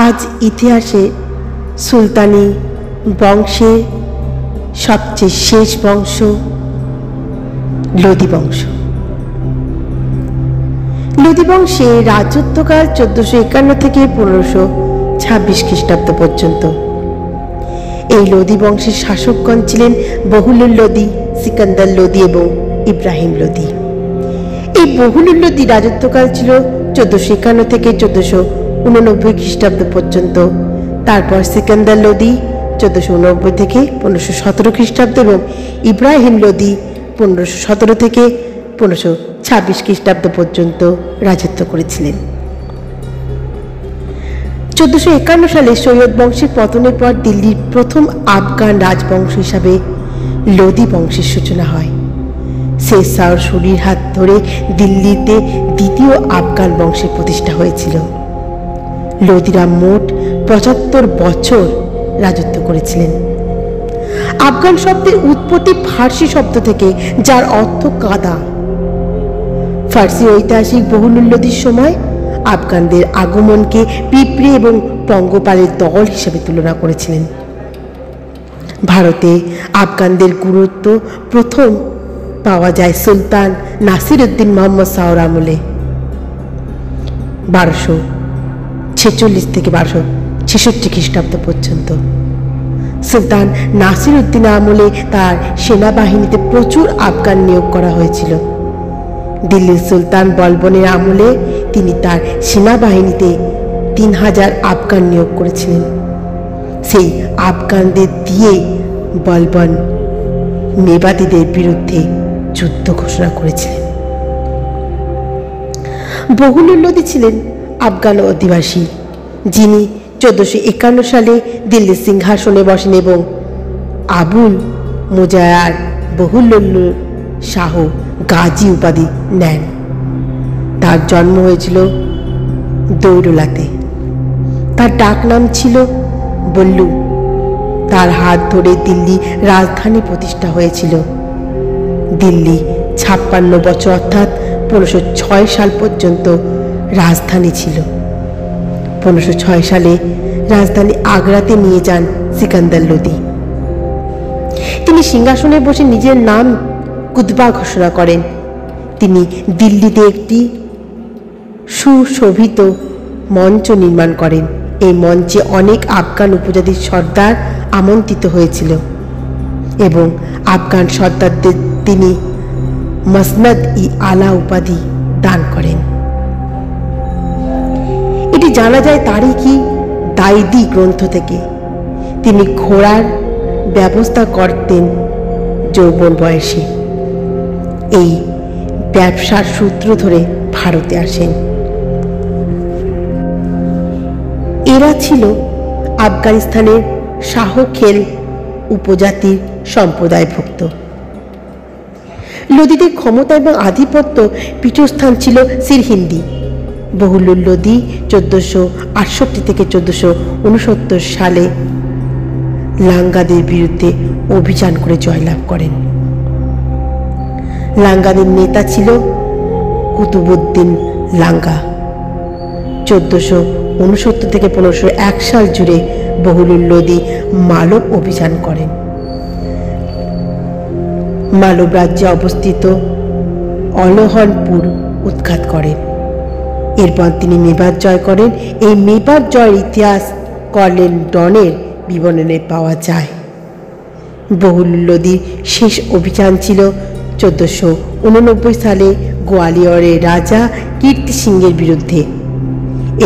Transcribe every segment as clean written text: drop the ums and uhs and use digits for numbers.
আজ ইতিহাসে সুলতানি বংশের সবচেয়ে শেষ বংশ লোদি বংশ। লোদি বংশে রাজত্বকাল 1451 থেকে 1526 খ্রিস্টাব্দ পর্যন্ত। এই লোদি বংশের শাসকগণ ছিলেন বহুলুল লোদি, সিকান্দার লোদি এবং ইব্রাহিম লোদি। এই বহুলুল লোদি রাজত্বকাল ছিল 1451 থেকে 1489 খ্রিস্টাব্দ পর্যন্ত। তারপর সিকান্দার লোদি 1489 থেকে 1517 খ্রিস্টাব্দ এবং ইব্রাহিম লোদি 1517 থেকে 1526 খ্রিস্টাব্দ পর্যন্ত রাজত্ব করেছিলেন। 1451 সালে সৈয়দ বংশের পতনের পর দিল্লির প্রথম আফগান রাজবংশ হিসাবে লোদি বংশের সূচনা হয়। শের শাহ সুরির হাত ধরে দিল্লিতে দ্বিতীয় আফগান বংশের প্রতিষ্ঠা হয়েছিল। লোদিরা মোট 75 বছর রাজত্ব করেছিলেন। আফগান শব্দের উৎপত্তি ফার্সি শব্দ থেকে, যার অর্থ কাদা। ফার্সি ঐতিহাসিক বহুলুল লোদির সময় আফগানদের আগমনকে পিঁপড়ে এবং পঙ্গপালের দল হিসেবে তুলনা করেছিলেন। ভারতে আফগানদের গুরুত্ব প্রথম পাওয়া যায় সুলতান নাসিরউদ্দিন মোহাম্মদ শাহর আমলে 1246 থেকে 1266 খ্রিস্টাব্দ পর্যন্ত। সুলতান নাসিরউদ্দিন আমলে তার সেনাবাহিনীতে প্রচুর আফগান নিয়োগ করা হয়েছিল। দিল্লির সুলতান বলবনের আমলে তিনি তার সেনাবাহিনীতে 3000 আফগান নিয়োগ করেছিলেন। সেই আফগানদের দিয়ে বলবন মেবাদীদের বিরুদ্ধে যুদ্ধ ঘোষণা করেছিলেন। বহুলুল লোদি ছিলেন আফগান অধিবাসী, যিনি 1451 সালে দিল্লির সিংহাসনে বসেন এবং আবুল মুজায়ার বহুলুল শাহ গাজী উপাধি নেন। তার জন্ম হয়েছিল দৌরুলাতে। তার ডাক নাম ছিল বল্লু। তার হাত ধরে দিল্লি রাজধানী প্রতিষ্ঠা হয়েছিল। দিল্লি 56 বছর অর্থাৎ 1506 সাল পর্যন্ত রাজধানী ছিল। 1506 সালে রাজধানী আগ্রাতে নিয়ে যান সিকান্দার লোদি। তিনি সিংহাসনে বসে নিজের নাম কুতবা ঘোষণা করেন। তিনি দিল্লিতে একটি সুশোভিত মঞ্চ নির্মাণ করেন। এই মঞ্চে অনেক আফগান উপজাতির সর্দার আমন্ত্রিত হয়েছিল এবং আফগান সর্দারদের তিনি মসনদ-ই-আলা উপাধি দান করেন। এটি জানা যায় তারিখি দাইদি গ্রন্থ থেকে। তিনি ঘোড়ার ব্যবস্থা করতেন যৌবন বয়সে। এই ব্যবসার সূত্র ধরে ভারতে আসেন। এরা ছিল আফগানিস্তানের শাহখেল উপজাতির সম্প্রদায়ভুক্ত। লোদিদের ক্ষমতা এবং আধিপত্য পীঠস্থান ছিল সিরহিন্দি। বহুলুল লোদি 1468 থেকে 1469 সালে লাঙ্গাদের বিরুদ্ধে অভিযান করে জয়লাভ করেন। লাঙ্গাদের নেতা ছিল কুতুবউদ্দিন লাঙ্গা। 1469 থেকে 1501 সাল জুড়ে বহুলুল লোদি মালব অভিযান করেন। মালব রাজ্যে অবস্থিত অলহনপুর উৎখাত করেন। এরপর তিনি মেবাদ জয় করেন। এই মেবাদ জয়ের ইতিহাস কর্নেল ডনের বিবরণে পাওয়া যায়। বহুলুল লোদির শেষ অভিযান ছিল 1489 সালে গোয়ালিয়রের রাজা কীর্তি সিংহের বিরুদ্ধে।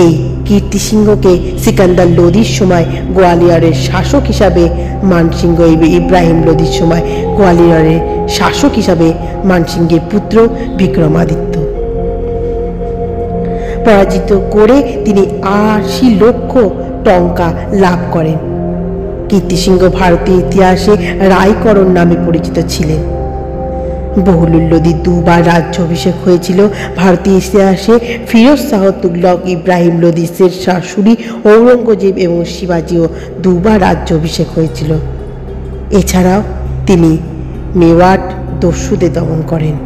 এই কীর্তি সিংহকে সিকান্দার লোদির সময় গোয়ালিয়রের শাসক হিসাবে মানসিংহ, ইব্রাহিম লোদির সময় গোয়ালিয়রের শাসক হিসাবে মানসিংহের পুত্র বিক্রমাদিত্য পরাজিত করে তিনি 80 লক্ষ টঙ্কা লাভ করেন। কীর্তি সিংহ ভারতীয় ইতিহাসে রায়করণ নামে পরিচিত ছিলেন। বহুলুল লোদির 2 বার রাজ্য অভিষেক হয়েছিল। ভারতীয় ইতিহাসে ফিরোজ শাহ তুগলক, ইব্রাহিম লোদি, শের শাহ সুরি, ঔরঙ্গজেব এবং শিবাজিও 2 বার রাজ্য অভিষেক হয়েছিল। এছাড়াও তিনি মেওয়াট দস্যুদের দমন করেন।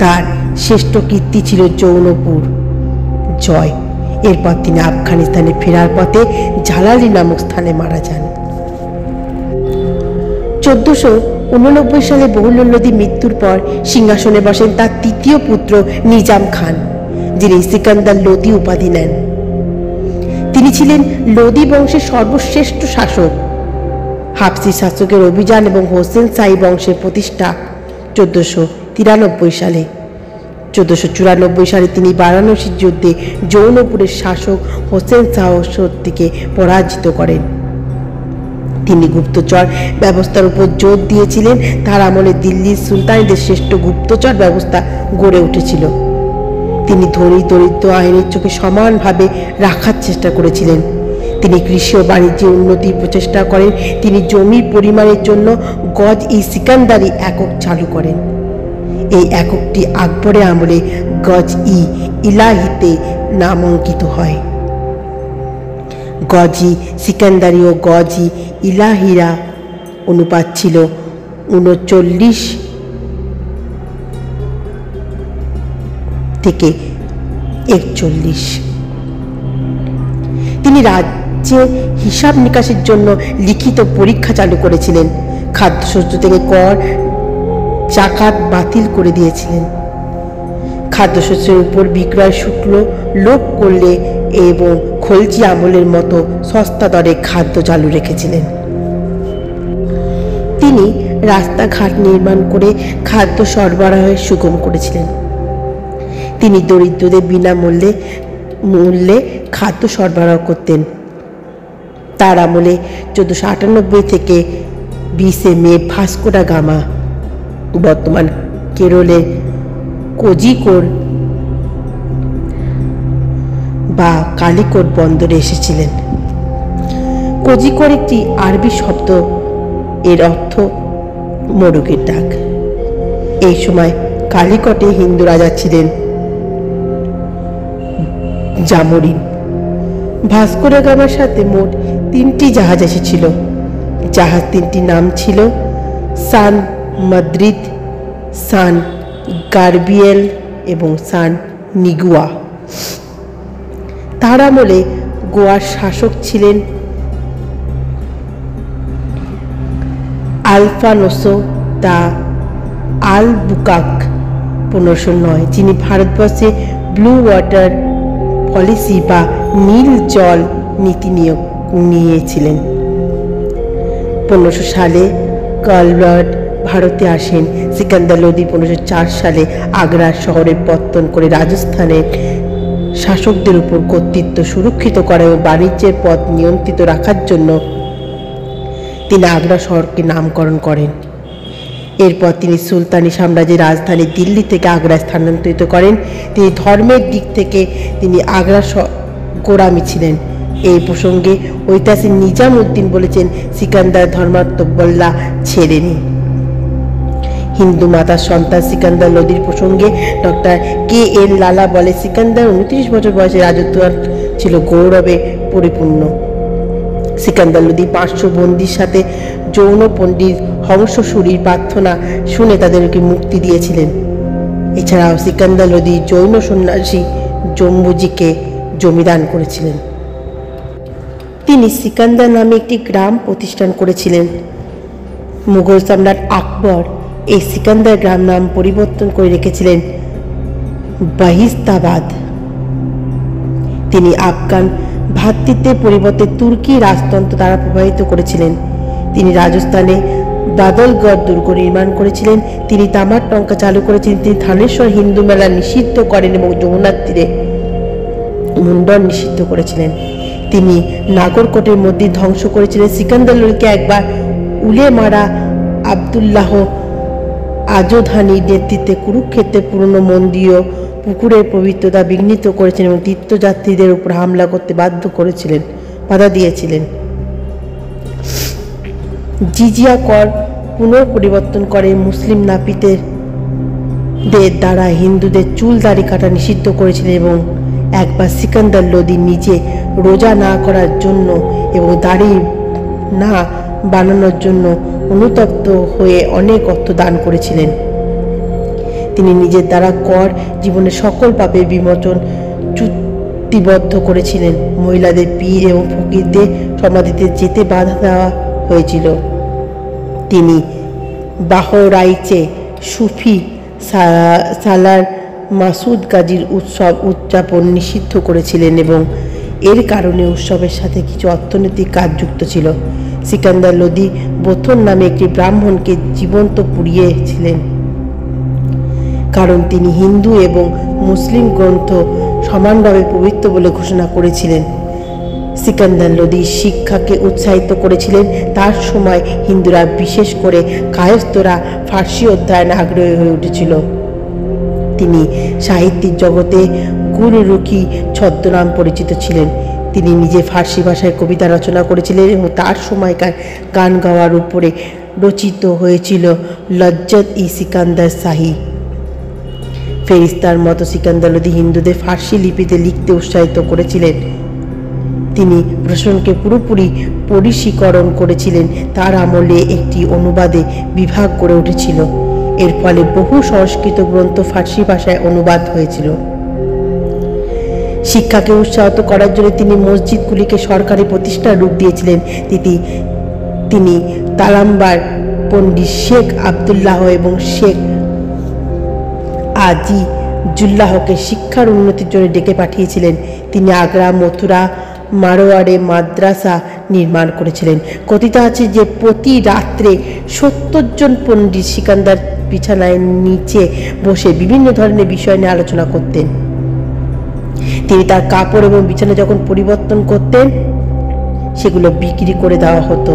তার শ্রেষ্ঠ কীর্তি ছিল জৌনপুর জয় এরপর তিনি আফগানিস্তানে ফেরার পথে জালালি নামক স্থানে মারা যান। 1489 সালে বহরুল লোদি মৃত্যুর পর সিংহাসনে বসেন তার তৃতীয় পুত্র নিজাম খান, যিনি সিকান্দার লোদি উপাধি নেন। তিনি ছিলেন লোদি বংশের সর্বশ্রেষ্ঠ শাসক। হাফসি শাসকের অভিযান এবং হোসেন শাহী বংশের প্রতিষ্ঠা 1493 সালে। 1494 সালে তিনি বারাণসীর যুদ্ধে জৌনপুরের শাসক হোসেন শাহ সর্দিকে পরাজিত করেন। তিনি গুপ্তচর ব্যবস্থার উপর জোর দিয়েছিলেন। তার আমলে দিল্লির সুলতানদের শ্রেষ্ঠ গুপ্তচর ব্যবস্থা গড়ে উঠেছিল। তিনি ধনী দরিদ্র আইনের চোখে সমানভাবে রাখার চেষ্টা করেছিলেন। তিনি কৃষি ও বাণিজ্যে উন্নতির প্রচেষ্টা করেন। তিনি জমির পরিমাণের জন্য গজ-ই সিকান্দারি একক চালু করেন। এই এককটি আকবরের আমলে গজ-ই ইলাহিতে নামাঙ্কিত হয়। গজ-ই সিকান্দারি ও গজ-ই ইলাহিরা অনুপাত ছিল 39:41। তিনি রাজ্যে হিসাব নিকাশের জন্য লিখিত পরীক্ষা চালু করেছিলেন। খাদ্যশস্য থেকে কর জাকাত বাতিল করে দিয়েছিলেন। খাদ্যশস্যের উপর বিক্রয় শুল্ক লোপ করলে এবং খলজি আমলের মতো সস্তা দরে খাদ্য চালু রেখেছিলেন। তিনি রাস্তাঘাট নির্মাণ করে খাদ্য সরবরাহের সুগম করেছিলেন। তিনি দরিদ্রদের বিনামূল্যে খাদ্য সরবরাহ করতেন। তার আমলে 1498 থেকে 20 মে ভাস্কো দা গামা বর্তমান কেরলের কোজিকোড বা কালিকট বন্দরে এসেছিলেন। কোজিকোড একটি আরবি শব্দ, এর অর্থ মোরগের ডাক। এই সময় কালিকটে হিন্দু রাজা ছিলেন জামোরিন। ভাস্কো দা গামার সাথে মোট 3টি জাহাজ এসেছিল। জাহাজ 3টির নাম ছিল সান মাদ্রিদ, সান গার্বিয়েল এবং সান নিগুয়া। তার আমলে গোয়ার শাসক ছিলেন আলফানোসো দা আলবুকার্ক 1509, যিনি ভারতবর্ষে ব্লু ওয়াটার পলিসি বা নীল জল নীতি নিয়েছিলেন। 1500 সালে কালভার্ট ভারতে আসেন। সিকান্দার লোদি 1504 সালে আগ্রা শহরের পত্তন করে রাজস্থানের শাসকদের উপর কর্তৃত্ব সুরক্ষিত করা এবং বাণিজ্যের পথ নিয়ন্ত্রিত রাখার জন্য তিনি আগ্রা শহরকে নামকরণ করেন। এরপর তিনি সুলতানি সাম্রাজ্যের রাজধানী দিল্লি থেকে আগ্রায় স্থানান্তরিত করেন। তিনি ধর্মের দিক থেকে তিনি আগ্রা গোড়ামি ছিলেন। এই প্রসঙ্গে ঐতিহাসিক নিজাম উদ্দিন বলেছেন, সিকান্দার ধর্মাত্মবল্লা ছেড়েনি। হিন্দু মাতার সন্তান সিকান্দার লোদির প্রসঙ্গে ডক্টর KN লালা বলে, সিকান্দার 29 বছর বয়সে রাজত্ব ছিল গৌরবে পরিপূর্ণ। সিকান্দার লোদি 500 বন্দীর সাথে যৌন পণ্ডিত হংসসুরির প্রার্থনা শুনে তাদেরকে মুক্তি দিয়েছিলেন। এছাড়াও সিকান্দার লোদি জৈন সন্ন্যাসী জম্বুজিকে জমিদান করেছিলেন। তিনি সিকান্দার নামে একটি গ্রাম প্রতিষ্ঠান করেছিলেন। মুঘল সম্রাট আকবর এই সিকান্দার গ্রাম নাম পরিবর্তন করে রেখেছিলেন বাহিস্তাবাদ। তিনি আফগান ভ্রাতৃত্বের পরিবর্তে তুর্কি রাজতন্ত্র দ্বারা প্রভাবিত করেছিলেন। তিনি রাজস্থানে বাদলগড় দুর্গ নির্মাণ করেছিলেন। তিনি তামার টঙ্কা চালু করেছিলেন। তিনি থানেশ্বর হিন্দু মেলা নিষিদ্ধ করেন এবং যমুনার তীরে মুন্ডন নিষিদ্ধ করেছিলেন। তিনি নাগরকোটের মন্দির ধ্বংস করেছিলেন। সিকান্দার লোদিকে একবার উলেমারা আবদুল্লাহ আজোধানির নেতৃত্বে কুরুক্ষেত্রের পুরনো মন্দির ও পুকুরের পবিত্রতা বিঘ্নিত করেছিলেন এবং তীর্থযাত্রীদের উপর হামলা করতে বাধা দিয়েছিলেন। জিজিয়া কর পুনঃপরিবর্তন করে মুসলিম নাপিতদের দ্বারা হিন্দুদের চুল দাড়ি কাটা নিষিদ্ধ করেছিলেন এবং একবার সিকান্দার লোদি নিজে রোজা না করার জন্য এবং দাড়ি না বানানোর জন্য অনুতপ্ত হয়ে অনেক অর্থ দান করেছিলেন। তিনি নিজের দ্বারা কর জীবনের সকল পাপের বিমোচন চুক্তি চুক্তিবদ্ধ করেছিলেন। মহিলাদের পীর এবং ফকিরদের সমাধিতে যেতে বাধা দেওয়া হয়েছিল। তিনি বাহরাইচে সুফি সালার মাসুদ গাজীর উৎসব উদযাপন নিষিদ্ধ করেছিলেন এবং এর কারণে উৎসবের সাথে কিছু অর্থনৈতিক কাজ যুক্ত ছিল। সিকান্দার লোদি বোথন নামে একটি ব্রাহ্মণকে জীবন্ত পুড়িয়েছিলেন, কারণ তিনি হিন্দু এবং মুসলিম গ্রন্থ সমানভাবে পবিত্র বলে ঘোষণা করেছিলেন। সিকান্দার লোদি শিক্ষাকে উৎসাহিত করেছিলেন। তার সময় হিন্দুরা, বিশেষ করে কায়স্থরা, ফার্সি অধ্যয়নে আগ্রহী হয়ে উঠেছিল। তিনি সাহিত্যিক জগতে গুলরুখি ছদ্মনাম পরিচিত ছিলেন। তিনি নিজে ফার্সি ভাষায় কবিতা রচনা করেছিলেন এবং তার সময়কার গান গাওয়ার উপরে রচিত হয়েছিল লজ্জত-ই সিকান্দার শাহী। ফেরিস্তার মতো সিকান্দার লোদি হিন্দুদের ফার্সি লিপিতে লিখতে উৎসাহিত করেছিলেন। তিনি প্রশাসনকে পুরোপুরি পরিশীকরণ করেছিলেন। তার আমলে একটি অনুবাদে বিভাগ গড়ে উঠেছিল। এর ফলে বহু সংস্কৃত গ্রন্থ ফার্সি ভাষায় অনুবাদ হয়েছিল। শিক্ষাকে উৎসাহিত করার জন্য তিনি মসজিদগুলিকে সরকারি প্রতিষ্ঠার রূপ দিয়েছিলেন। তিনি তালাম্বার পণ্ডিত শেখ আবদুল্লাহ এবং শেখ আজিজুল্লাহকে শিক্ষার উন্নতির জন্য ডেকে পাঠিয়েছিলেন। তিনি আগ্রা, মথুরা, মারোয়াড়ে মাদ্রাসা নির্মাণ করেছিলেন। কথিত আছে যে প্রতি রাত্রে 70 জন পণ্ডিত সিকান্দার বিছানায় নিচে বসে বিভিন্ন ধরনের বিষয় নিয়ে আলোচনা করতেন। তিনি তার কাপড় এবং বিছানা যখন পরিবর্তন করতেন, সেগুলো বিক্রি করে দেওয়া হতো।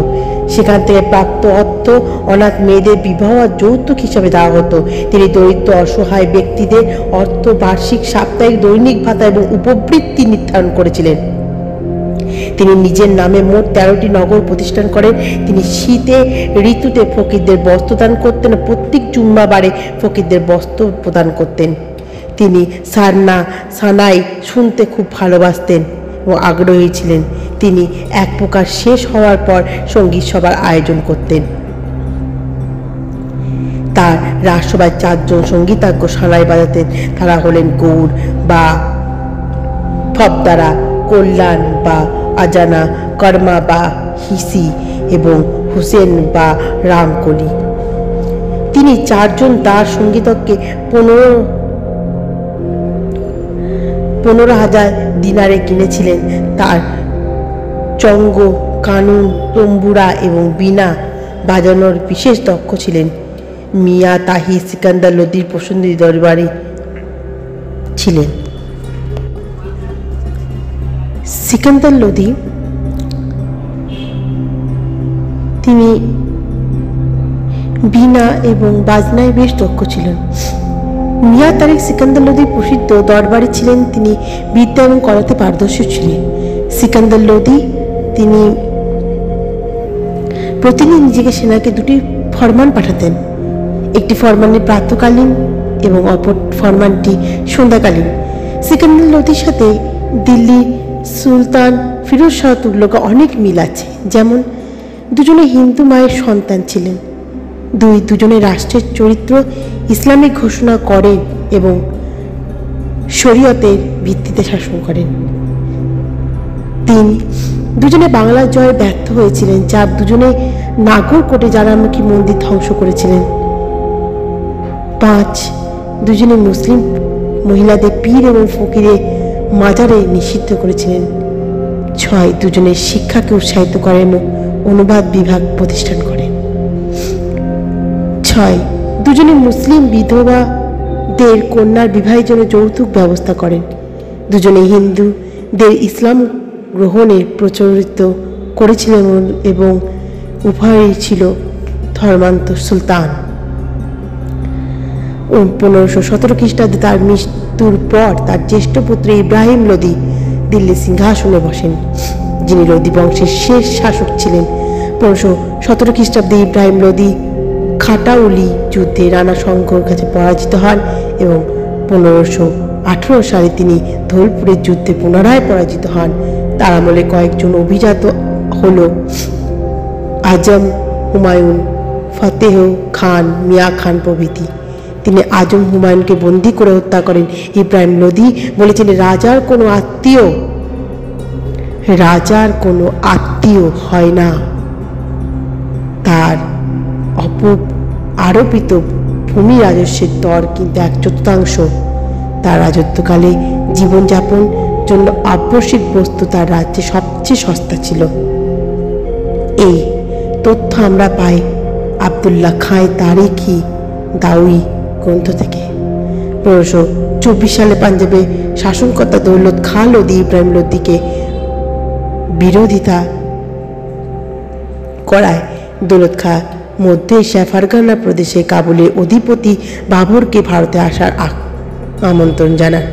সেখান থেকে প্রাপ্ত অর্থ অনাথ মেয়েদের বিবাহ আর যৌতুক হিসাবে দেওয়া হতো। তিনি দরিদ্র অসহায় ব্যক্তিদের অর্থ, বার্ষিক, সাপ্তাহিক, দৈনিক ভাতা এবং উপবৃত্তি নির্ধারণ করেছিলেন। তিনি নিজের নামে মোট 13টি নগর প্রতিষ্ঠান করেন। তিনি শীতে ঋতুতে ফকিরদের বস্ত্রদান করতেন। প্রত্যেক জুম্মাবারে ফকিরদের বস্ত্র প্রদান করতেন। তিনি সানাই শুনতে খুব ভালোবাসতেন এবং আগ্রহী ছিলেন। তিনি এক প্রকার শেষ হওয়ার পর সঙ্গীত সভার আয়োজন করতেন। তার রাজসভায় 4 জন সঙ্গীতজ্ঞ সানাই বাজাতেন। তারা হলেন গৌর বা ফবদারা, কল্যাণ বা আজানা, কর্মা বা হিসি এবং হুসেন বা রামকলি। তিনি 4 জন দাস সঙ্গীতজ্ঞকে 15,000 দিনারে কিনেছিলেন। তার চঙ্গ, কানুন, তম্বুরা এবং বীণা বাজানোর বিশেষ দক্ষ ছিলেন। মিয়া তাহি সিকান্দার লোদির পছন্দের দরবারি ছিলেন। সিকান্দার লোদি তিনি বীণা এবং বাজনায় বেশ দক্ষ ছিলেন। মিয়া তারিক সিকান্দার লোদি প্রসিদ্ধ দরবারি ছিলেন। তিনি বিদ্যা এবং কলাতে পারদর্শী ছিলেন। সিকান্দার লোদি তিনি প্রতিদিন নিজেকে সেনাকে 2টি ফরমান পাঠাতেন। একটি ফরমানে প্রাতকালীন এবং অপর ফরমানটি সন্ধ্যাকালীন। সিকান্দার লোদির সাথে দিল্লি সুলতান ফিরোজ শাহ তুগলকের অনেক মিল আছে। যেমন, দুজনে হিন্দু মায়ের সন্তান ছিলেন। দুজনে রাষ্ট্রের চরিত্র ইসলামিক ঘোষণা করেন এবং শরীয়তের ভিত্তিতে শাসন করেন। 3, দুজনে বাংলার জয়ে ব্যর্থ হয়েছিলেন। 4, দুজনে নাগরকোটে জানামুখী মন্দির ধ্বংস করেছিলেন। 5, দুজনে মুসলিম মহিলাদের পীর এবং ফকিরের মাজারে নিষিদ্ধ করেছিলেন। 6, দুজনের শিক্ষাকে উৎসাহিত করেন ও অনুবাদ বিভাগ প্রতিষ্ঠান করেন। 6, দুজনে মুসলিম বিধবাদের কন্যার বিবাহের জন্য যৌতুক ব্যবস্থা করেন। দুজনে হিন্দুদের ইসলাম গ্রহণে প্রচলিত করেছিলেন এবং উভয়ই ছিল ধর্মান্তর সুলতান। 1517 খ্রিস্টাব্দে তার মৃত্যুর পর তার জ্যেষ্ঠ পুত্র ইব্রাহিম লোদি দিল্লি সিংহাসনে বসেন, যিনি লোদি বংশের শেষ শাসক ছিলেন। 1517 খ্রিস্টাব্দে ইব্রাহিম লোদি খাটাউলি যুদ্ধে রানা শঙ্কর কাছে পরাজিত হন এবং 1518 সালে তিনি ধোলপুরের যুদ্ধে পুনরায় পরাজিত হন। তার আমলে কয়েকজন অভিজাত হল আজম, হুমায়ুন, ফতেহ খান, মিয়া খান প্রভৃতি। তিনি আজম হুমায়ুনকে বন্দি করে হত্যা করেন। ইব্রাহিম লোদি বলেছেন, রাজার কোনো আত্মীয় হয় না। তার আরোপিত ভূমি রাজস্বের দর কিন্তু 1/4। তার রাজত্বকালে জীবনযাপন জন্য আবশ্যিক বস্তু তার রাজ্যে সবচেয়ে সস্তা ছিল। এই তথ্য আমরা পাই আবদুল্লাহ খাঁ তারিখি দাউই গ্রন্থ থেকে। 1524 সালে পাঞ্জাবে শাসনকর্তা দৌলত খাঁ লোদি ইব্রাহিম লোদিকে বিরোধিতা করায় দৌলত খাঁ মধ্য এশিয়া ফারগানা প্রদেশে কাবুলের অধিপতি বাবরকে ভারতে আসার আমন্ত্রণ জানান,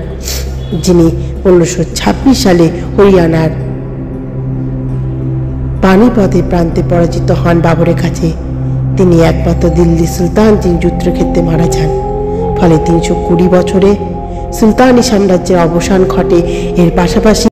যিনি 1526 সালে হরিয়ানার পানিপথে প্রান্তে পরাজিত হন বাবরের কাছে। তিনি একমাত্র দিল্লি সুলতান যিনি যুদ্ধক্ষেত্রে মারা যান। ফলে 320 বছরে সুলতানি সাম্রাজ্যের অবসান ঘটে। এর পাশাপাশি